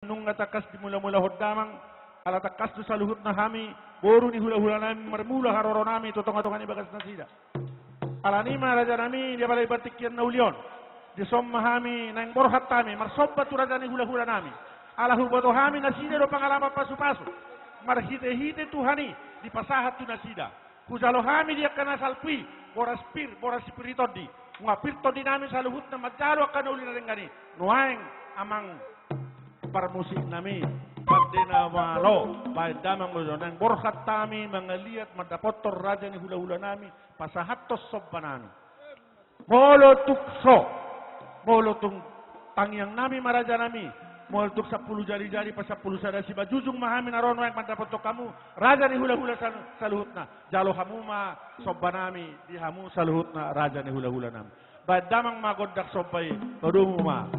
nung ngatakas di mula-mula hodamang ala takas tu saluhut na hami boru ni hula-hula nami marmula haroro nami totong-totongan ibagas nasida ala ni raja nami dia balai batikyan na ulion di somma hami nang borhat tami marsobba tu raja ni hula-hula nami ala hubato hami nasida do pangalama pasu-pasu marhite-hite tuhani di pasahat tu nasida kujalo hami dia kana salpui boras spiritodi ngapir todi nami saluhut na majalo akan uli na ringgani nuaeng amang parmusik nami pagdina walo baik damang nang borhat tami mangaliat madapotor raja ni hula-hula nami pasahatos sobbanami molo tung tangyang nami maraja nami molo tuk 10 jari-jari pa 10 sadasi bajujung mahamin arono yang madapotok kamu raja ni hula-hula saluhutna jalo hamuma sobbanami di hamu saluhutna raja ni hula-hula nami baik damang magodak sobbai todumuma